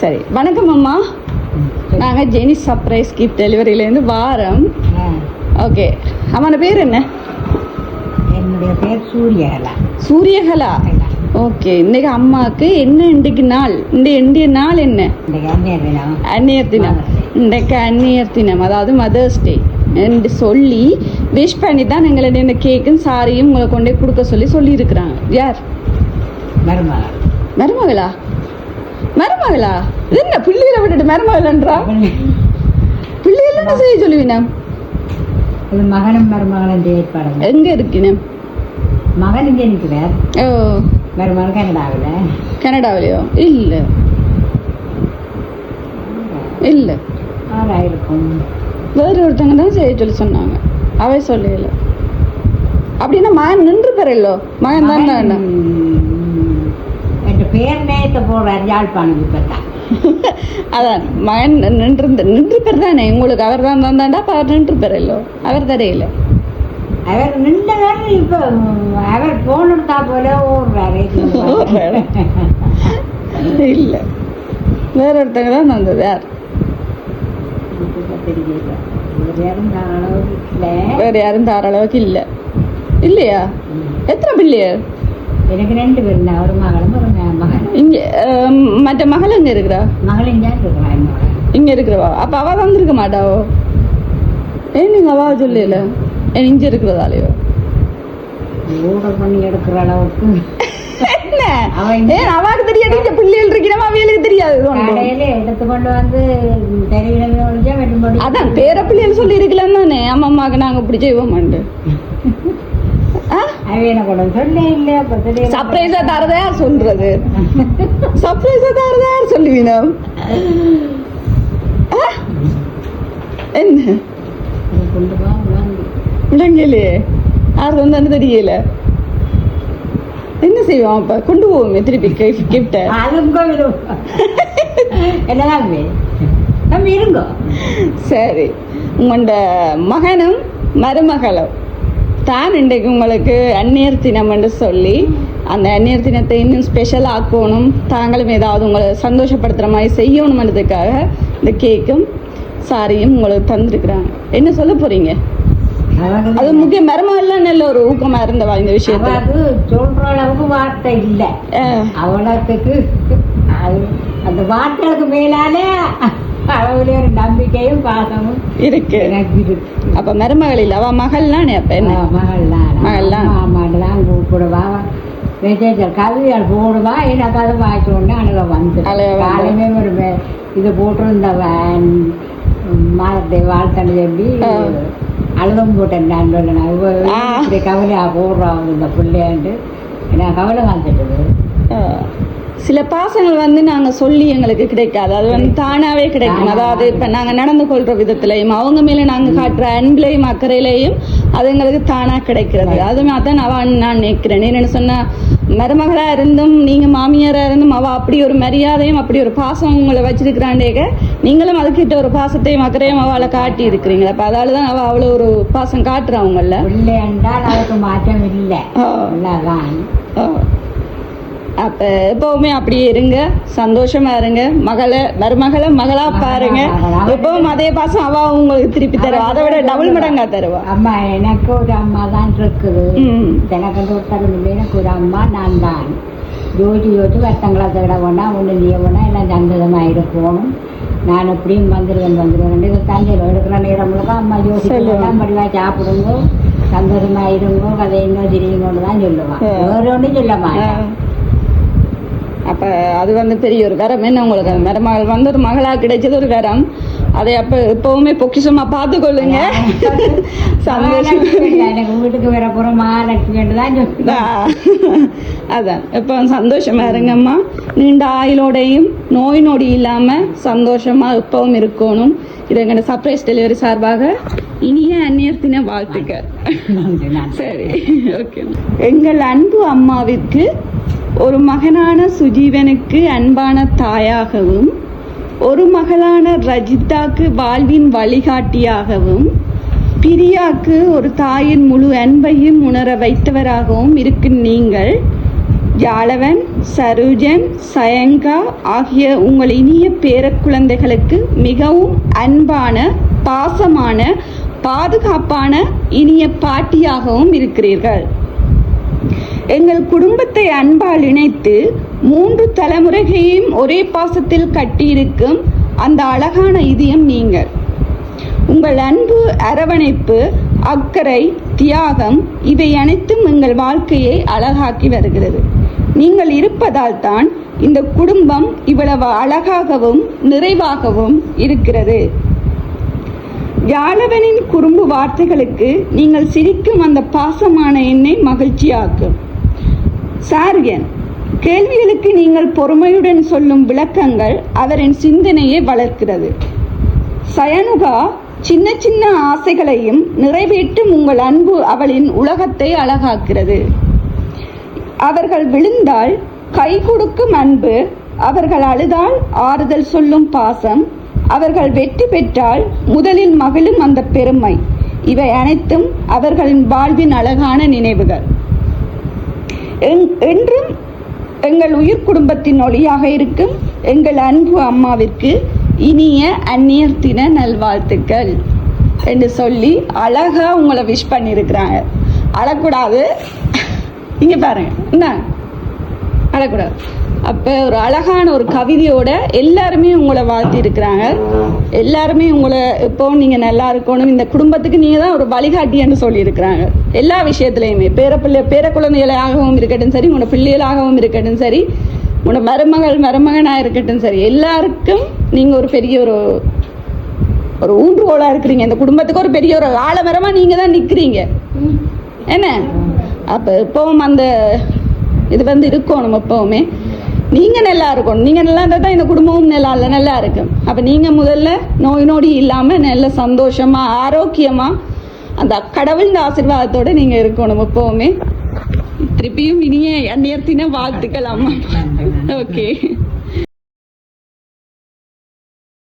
சரி, வணக்கம் அம்மா. நாங்கள் ஜெனி சர்ப்ரைஸ் கிஃப்ட் டெலிவரியிலேருந்து வாரம். ஓகே, அம்மான பேர் என்ன? என்னுடைய பேர் சூரியகலா. சூரியகலா. ஓகே, இன்னைக்கு அம்மாவுக்கு என்ன இன்றைக்கு நாள்? இந்திய நாள் என்ன? அந்நியர் தினம். இன்றைக்கு அந்நியர் தினம், அதாவது மதர்ஸ் டே என்று சொல்லி விஷ் பண்ணி தான் எங்களை இந்த கேக்கும் சாரியும் உங்களை கொண்டே கொடுக்க சொல்லியிருக்கிறாங்க. யார்? மருமகளா? மருமகளா? என்ன பிள்ளைகளை விட்டுட்டு மருமகளன்றா? பிள்ளைகள் என்ன செய்ய சொல்லுவீனா? மகனும் மருமகளும் ஏற்பாடு எங்க இருக்கீங்க? மகன் இங்கே நிற்கிறார். ஓ, மருமகள் கனடாவில். கனடாவிலையோ? இல்ல இல்ல, ஆறாயிருக்கும். வேறு ஒருத்தவங்க தான் செய்ய சொல்லி சொன்னாங்க. அவை சொல்லல. அப்படின்னா மகன் நின்று பெறலோ? மகன் தான் என் பேர் நேற்று போடுறார் யாழ்ப்பாணம். இப்போதான் அதான் மகன் நின்று பெற தானே உங்களுக்கு. அவர் தான் தந்தாண்டா அப்போ அவர் நின்று பெறலோ? அவர் தரையில அவர் நின்றவர். இப்போ அவர் போன் எடுத்தா போல ஓடுறாரு. இல்ல, வேற ஒருத்தங்க தான் தந்தது. யார்? வேற யாரும் தார அளவுக்கு இல்ல. இல்லையா? எத்தனை பிள்ளையர்? எனக்கு 2 பேர். ஒரு மகளும் ஒரு மகன். இங்க மற்ற மகள் எங்க இருக்கிறா? மகள் இங்கே இருக்கிறா. என்னோட இங்க இருக்கிறவா? அப்ப அவ வந்திருக்க மாட்டாவோ? ஏன் நீங்க அவா சொல்லல? இங்க இருக்கிறதாலையோ? ஓர்டர் பண்ணி எடுக்கிற அளவுக்கு என்ன அவாக்கு தெரியாது. இங்க பிள்ளைகள் இருக்கிறவா அவைகளுக்கு தெரியாது. கடையில எடுத்துக்கொண்டு வந்து தெரியல. அதான் பேர பிள்ளைகள் சொல்லி இருக்கலாம் தானே. அம்மாவுக்கு நாங்க இப்படி செய்வோமாண்டு. சர்ப்ரைஸா தரதா யார் சொல்றது? சர்ப்ரைஸா தரதா யார் சொல்லுவீனா? என்ன விளங்கலையே? யார் வந்தான்னு தெரியல. என்ன செய்வோம் அப்ப? கொண்டு போவோமே திருப்பி கிஃப்ட. சரி, உங்களோட மகனும் மருமகளும் தான் இன்றைக்கு உங்களுக்கு அந்நியர் தினம் என்று சொல்லி அந்த அந்நியர் தினத்தை இன்னும் ஸ்பெஷல் ஆக்கணும், தாங்களும் ஏதாவது உங்களை சந்தோஷப்படுத்துகிற மாதிரி செய்யணும்ன்றதுக்காக இந்த கேக்கும் சாரியும் உங்களுக்கு தந்துருக்குறாங்க. என்ன சொல்ல போறீங்க? அது முக்கிய மருமகள்லாம் நல்ல ஒரு ஊக்கமா இருந்தவா இந்த விஷயத்துல? சொல்ற அளவுக்கு வார்த்தை இல்லை அவளுக்கு. அந்த வார்த்தைகளுக்கு மேலாலே அளவுல ஒரு நம்பிக்கையும் பாசமும் இருக்கு. அப்ப மருமகள் இல்ல, அவ மகள்லாம். அப்ப என்ன மகள்லாம் கூப்பிடுவா, கவிதைகள் போடுவா. எனக்கு அதை வாய்ச்சோடனே அழுக வந்து காலமே ஒரு இது போட்டிருந்தவன் மாதத்தை வாழ்த்தனை சொல்லி அழுகம் போட்டேன். நான் இப்படி கவலையா போடுறான் இந்த பிள்ளைன்ட்டு எனக்கு கவலை வந்துட்டுது. சில பாசங்கள் வந்து நாங்கள் சொல்லி எங்களுக்கு கிடைக்காது, அது வந்து தானாகவே கிடைக்கும். அதாவது இப்போ நாங்கள் நடந்து கொள்கிற விதத்துலையும் அவங்க மேலே நாங்கள் காட்டுற அன்பிலையும் அக்கறையிலையும் அது எங்களுக்கு தானாக கிடைக்கிறது. அதுமே அதான் நான் நினைக்கிறேன். என்னென்னு சொன்னால், மருமகளாக இருந்தும் நீங்கள் மாமியாராக இருந்தும் அவள் அப்படி ஒரு மரியாதையும் அப்படி ஒரு பாசம் உங்களை வச்சிருக்கிறாண்டேக, நீங்களும் அதுக்கிட்ட ஒரு பாசத்தையும் அக்கறையும் அவளை காட்டி இருக்கிறீங்களா? அப்போ அதால தான் அவள் அவ்வளோ ஒரு பாசம் காட்டுறான் உங்கள. இல்லை என்றால் அதுக்கு மாற்றம் இல்லை. அப்ப எப்பவுமே அப்படியே இருங்க, சந்தோஷமா இருங்க. மருமகளை மகளா பாருங்க. எப்பவும் அதே பாசம் அவ உங்களுக்கு திருப்பி தருவா, அதை விட டபுள் மடங்கா தருவா. அம்மா எனக்கு ஒரு அம்மா தான் இருக்குது. எனக்கு ஒருத்தரும் இல்லை, எனக்கு ஒரு அம்மா நான் தான். யோசிச்சு வருத்தங்களா விட வேணாம், ஒன்று நீ வேணா எல்லாம் சந்தோஷமாக இருக்கணும். நான் எப்படியும் வந்துடுவேன் தந்தையில் எடுக்கிற நேரம் முழுக்க அம்மா யோசிக்கலாம், படிவா சாப்பிடுங்க, சந்தோஷமாக இருங்கோ, கதை இன்னும் தெரியுங்கன்னு தான் சொல்லுவான். வேற ஒன்றும் சொல்ல மாட்டேன். அப்போ அது வந்து பெரிய ஒரு வரம். என்ன உங்களுக்கு அந்த மருமகள் வந்து ஒரு மகளாக கிடைச்சது ஒரு வரம். அதை அப்போ எப்பவுமே பொக்கிஷமா பார்த்துக்கொள்ளுங்க. சந்தோஷம். எனக்கு வீட்டுக்கு வர போகிற மகாலட்சுமி தான். அதான் எப்போ சந்தோஷமா இருங்கம்மா. நீண்ட ஆயுளோடையும் நோய் நொடி இல்லாமல் சந்தோஷமா எப்பவும் இருக்கணும். இது எங்களோட சர்ப்ரைஸ் டெலிவரி சார்பாக இனிய அந்நியர் தின வாழ்த்துக்கள். சரி, ஓகே. எங்கள் அன்பு அம்மாவிற்கு ஒரு மகனான சுஜீவனுக்கு அன்பான தாயாகவும், ஒரு மகளான ரஜிதாக்கு வாழ்வின் வழிகாட்டியாகவும், பிரியாக்கு ஒரு தாயின் முழு அன்பையும் உணர வைத்தவராகவும் இருக்கும் நீங்கள் ஜாலவன், சருஜன், சயங்கா ஆகிய உங்கள் இனிய பேரக்குழந்தைகளுக்கு மிகவும் அன்பான, பாசமான, பாதுகாப்பான இனிய பாட்டியாகவும் இருக்கிறீர்கள். எங்கள் குடும்பத்தை அன்பால் இணைத்து 3 தலைமுறைகளையும் ஒரே பாசத்தில் கட்டியிருக்கும் அந்த அழகான இதயம் நீங்கள். உங்கள் அன்பு, அரவணைப்பு, அக்கறை, தியாகம் இவை அனைத்தும் எங்கள் வாழ்க்கையை அழகாக்கி வருகிறது. நீங்கள் இருப்பதால் தான் இந்த குடும்பம் இவ்வளவு அழகாகவும் நிறைவாகவும் இருக்கிறது. ஜாலவனின் குறும்பு வார்த்தைகளுக்கு நீங்கள் சிரிக்கும் அந்த பாசமான எண்ணை மகிழ்ச்சியாக்கும். சார்யன், கேள்விகளுக்கு நீங்கள் பொறுமையுடன் சொல்லும் விளக்கங்கள் அவரின் சிந்தனையை வளர்க்கிறது. சயனுகா, சின்ன சின்ன ஆசைகளையும் நிறைவேற்றும் உங்கள் அன்பு அவளின் உலகத்தை அழகாக்கிறது. அவர்கள் விழுந்தால் கை கொடுக்கும் அன்பு, அவர்கள் அழுதால் ஆறுதல் சொல்லும் பாசம், அவர்கள் வெற்றி பெற்றால் முதலில் மகிழும் அந்த பெருமை, இவை அனைத்தும் அவர்களின் வாழ்வின் அழகான நினைவுகள். என்றும் எங்கள் உயிர் குடும்பத்தின் ஒளியாக இருக்கும் எங்கள் அன்பு அம்மாவிற்கு இனிய அந்நியர் தின நல்வாழ்த்துக்கள் என்று சொல்லி அழகா உங்களை விஷ் பண்ணியிருக்கிறாங்க. அழக்கூடாது, இங்கே பாருங்க, என்ன அழக்கூடாது. அப்போ ஒரு அழகான ஒரு கவிதையோட எல்லாருமே உங்களை வாழ்த்தி இருக்கிறாங்க. எல்லாருமே உங்களை இப்போ நீங்கள் நல்லா இருக்கணும், இந்த குடும்பத்துக்கு நீங்கள் தான் ஒரு வழிகாட்டின்னு சொல்லியிருக்கிறாங்க. எல்லா விஷயத்துலையுமே பேர குழந்தைகளாகவும் இருக்கட்டும் சரி, உங்களோட பிள்ளைகளாகவும் இருக்கட்டும் சரி, உங்களோட மருமகனாக இருக்கட்டும் சரி, எல்லாருக்கும் நீங்கள் ஒரு பெரிய ஒரு ஊன்றுகோலாக இருக்கிறீங்க. இந்த குடும்பத்துக்கு ஒரு பெரிய ஒரு ஆலமரமாக நீங்கள் தான் நிற்கிறீங்க. என்ன அப்போ இப்போவும் அந்த இது இருக்கணும். எப்போவுமே நீங்கள் நல்லா இருக்கணும். நீங்கள் நல்லா இருந்தால் தான் இந்த குடும்பமும் நல்லா இருக்கும். அப்போ நீங்கள் முதல்ல நோய் நொடி இல்லாமல் நல்ல சந்தோஷமாக ஆரோக்கியமாக அந்த கடவுளின் ஆசீர்வாதத்தோடு நீங்கள் இருக்கணும் எப்போவுமே. திருப்பியும் இனிய அந்நியத்தின வாழ்த்துக்கள் அம்மா. ஓகே.